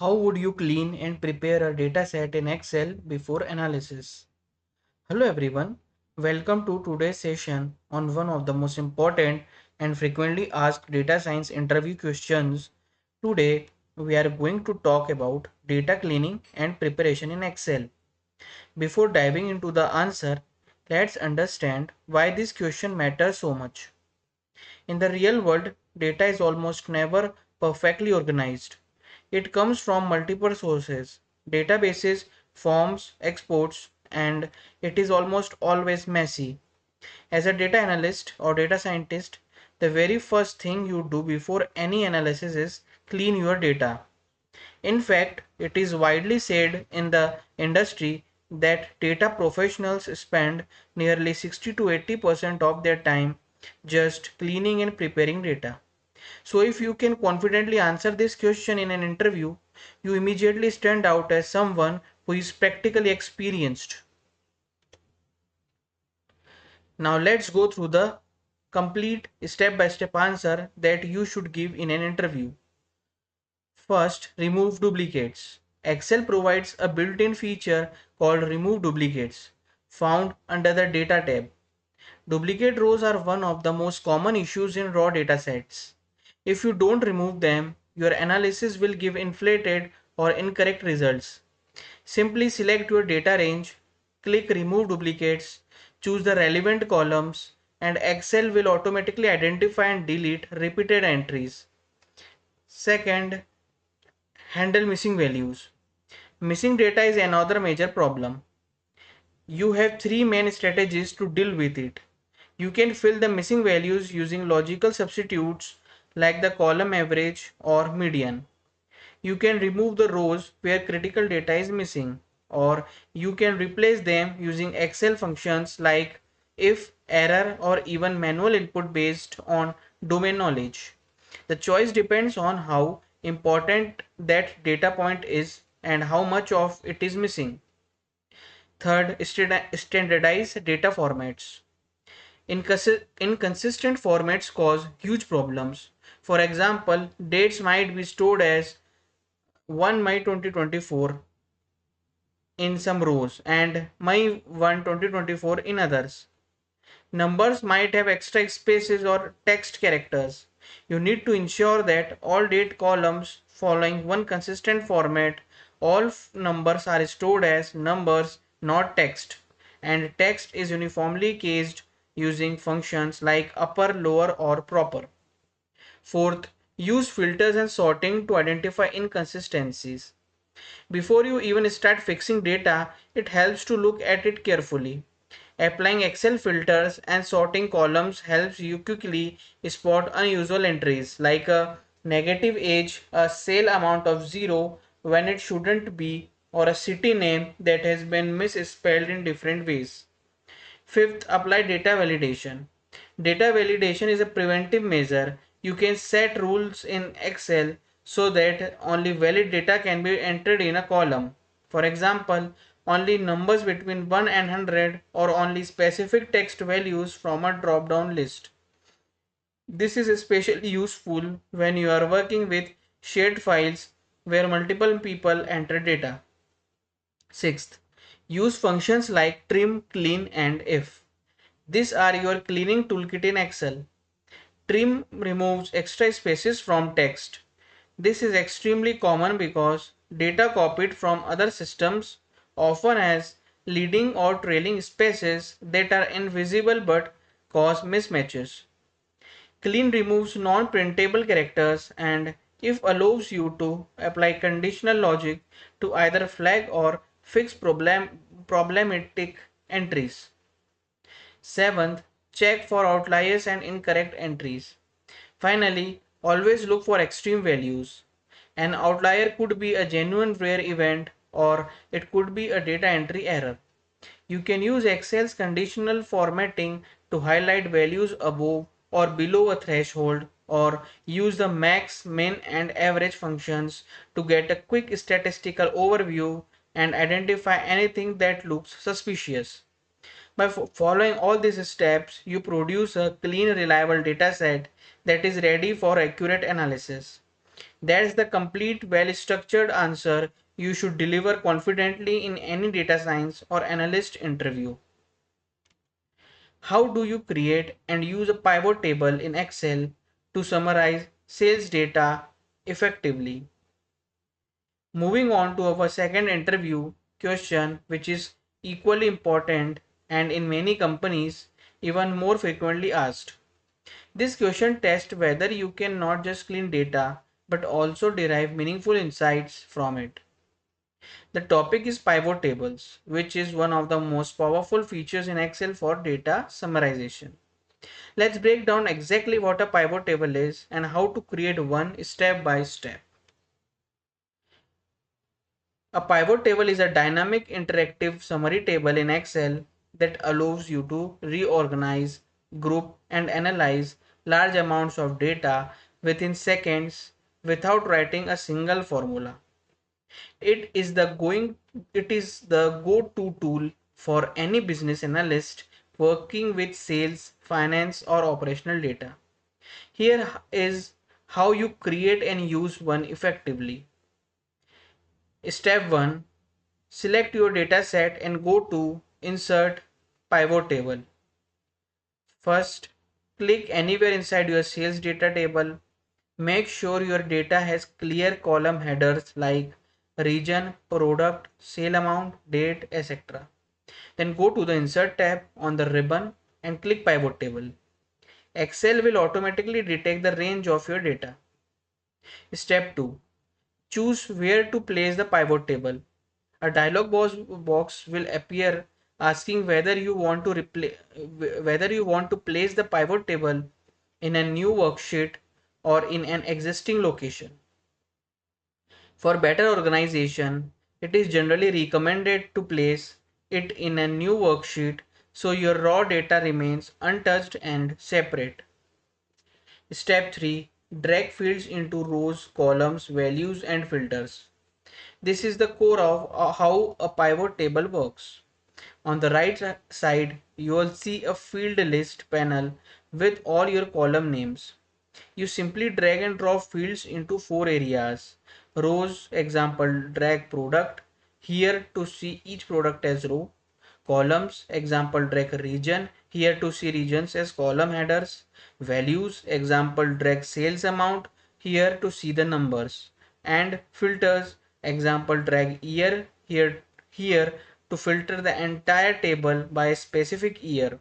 How would you clean and prepare a dataset in Excel before analysis? Hello everyone, welcome to today's session on one of the most important and frequently asked data science interview questions. Today we are going to talk about data cleaning and preparation in Excel. Before diving into the answer, let's understand why this question matters so much. In the real world, data is almost never perfectly organized. It comes from multiple sources, databases, forms, exports, and it is almost always messy. As a data analyst or data scientist, the very first thing you do before any analysis is clean your data. In fact, it is widely said in the industry that data professionals spend nearly 60 to 80% of their time just cleaning and preparing data. So if you can confidently answer this question in an interview, you immediately stand out as someone who is practically experienced. Now let's go through the complete step-by-step answer that you should give in an interview. First, remove duplicates. Excel provides a built-in feature called remove duplicates, found under the data tab. Duplicate rows are one of the most common issues in raw data sets. If you don't remove them, your analysis will give inflated or incorrect results. Simply select your data range, click remove duplicates, choose the relevant columns, and Excel will automatically identify and delete repeated entries. Second, handle missing values. Missing data is another major problem. You have three main strategies to deal with it. You can fill the missing values using logical substitutes like the column average or median. You can remove the rows where critical data is missing, or you can replace them using Excel functions like if, error, or even manual input based on domain knowledge. The choice depends on how important that data point is and how much of it is missing. Third, standardize data formats. Inconsistent formats cause huge problems. For example, dates might be stored as 1 May 2024 in some rows and May 1 2024 in others. Numbers might have extra spaces or text characters. You need to ensure that all date columns following one consistent format, all numbers are stored as numbers, not text, and text is uniformly cased using functions like upper, lower, or proper. Fourth, use filters and sorting to identify inconsistencies. Before you even start fixing data, it helps to look at it carefully. Applying Excel filters and sorting columns helps you quickly spot unusual entries like a negative age, a sale amount of 0 when it shouldn't be, or a city name that has been misspelled in different ways. Fifth, apply data validation. Data validation is a preventive measure. You can set rules in Excel so that only valid data can be entered in a column. For example, only numbers between 1 and 100 or only specific text values from a drop-down list. This is especially useful when you are working with shared files where multiple people enter data. Sixth, use functions like trim, clean, and if. These are your cleaning toolkit in Excel. Trim removes extra spaces from text. This is extremely common because data copied from other systems often has leading or trailing spaces that are invisible but cause mismatches. Clean removes non-printable characters and if allows you to apply conditional logic to either flag or fix problematic entries. Seventh, check for outliers and incorrect entries. Finally, always look for extreme values. An outlier could be a genuine rare event or it could be a data entry error. You can use Excel's conditional formatting to highlight values above or below a threshold or use the max, min and average functions to get a quick statistical overview and identify anything that looks suspicious. By following all these steps, you produce a clean, reliable data set that is ready for accurate analysis. That's the complete, well structured answer you should deliver confidently in any data science or analyst interview. How do you create and use a pivot table in Excel to summarize sales data effectively? Moving on to our second interview question, which is equally important and in many companies even more frequently asked. This question tests whether you can not just clean data but also derive meaningful insights from it. The topic is pivot tables, which is one of the most powerful features in Excel for data summarization. Let's break down exactly what a pivot table is and how to create one step by step. A pivot table is a dynamic interactive summary table in Excel that allows you to reorganize, group, and analyze large amounts of data within seconds without writing a single formula. It is the go-to tool for any business analyst working with sales, finance, or operational data. Here is how you create and use one effectively. Step 1. Select your data set and go to Insert Pivot Table. First, click anywhere inside your sales data table. Make sure your data has clear column headers like region, product, sale amount, date, etc. Then go to the Insert tab on the ribbon and click Pivot Table. Excel will automatically detect the range of your data. Step 2. Choose where to place the pivot table. A box will appear asking whether you want to place the pivot table in a new worksheet or in an existing location. For better organization, it is generally recommended to place it in a new worksheet so your raw data remains untouched and separate. Step 3. Drag fields into rows, columns, values and filters. This is the core of how a pivot table works. On the right side, you will see a field list panel with all your column names. You simply drag and drop fields into four areas. Rows, example, drag product here to see each product as row. Columns, example, drag region here to see regions as column headers. Values, example, drag sales amount here to see the numbers. And filters, example, drag year here to filter the entire table by a specific year.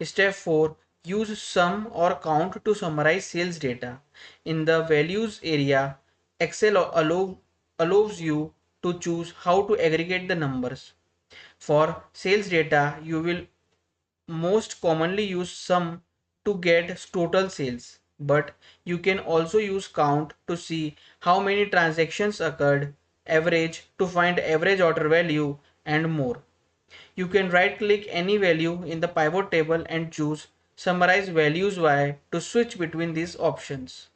Step 4. Use sum or count to summarize sales data. In the values area, allows you to choose how to aggregate the numbers. For sales data, you will most commonly use sum to get total sales, but you can also use count to see how many transactions occurred, average to find average order value, and more. You can right click any value in the pivot table and choose Summarize Values by to switch between these options.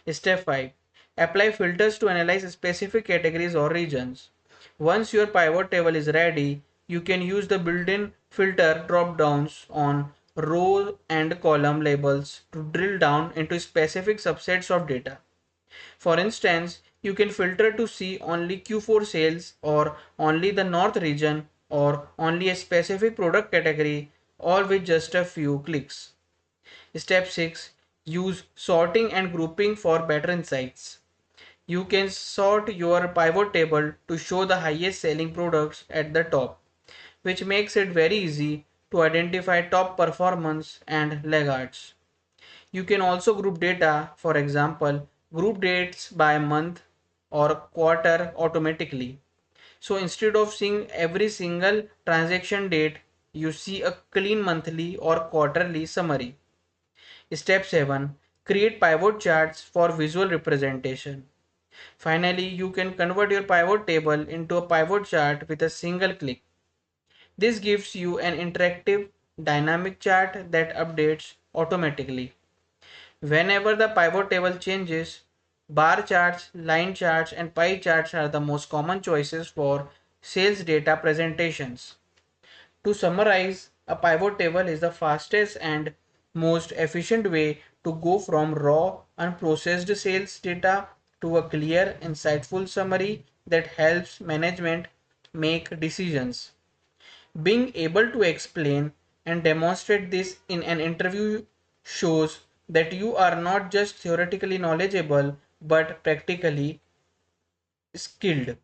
Step 5. Apply filters to analyze specific categories or regions. Once your pivot table is ready, you can use the built-in filter drop-downs on row and column labels to drill down into specific subsets of data. For instance, you can filter to see only Q4 sales or only the North region or only a specific product category, all with just a few clicks. Step 6. Use sorting and grouping for better insights. You can sort your pivot table to show the highest selling products at the top, which makes it very easy to identify top performance and laggards. You can also group data, for example, group dates by month or quarter automatically. So instead of seeing every single transaction date, you see a clean monthly or quarterly summary. Step 7. Create pivot charts for visual representation. Finally, you can convert your pivot table into a pivot chart with a single click. This gives you an interactive, dynamic chart that updates automatically. Whenever the pivot table changes, bar charts, line charts, and pie charts are the most common choices for sales data presentations. To summarize, a pivot table is the fastest and most efficient way to go from raw, unprocessed sales data to a clear, insightful summary that helps management make decisions. Being able to explain and demonstrate this in an interview shows that you are not just theoretically knowledgeable but practically skilled.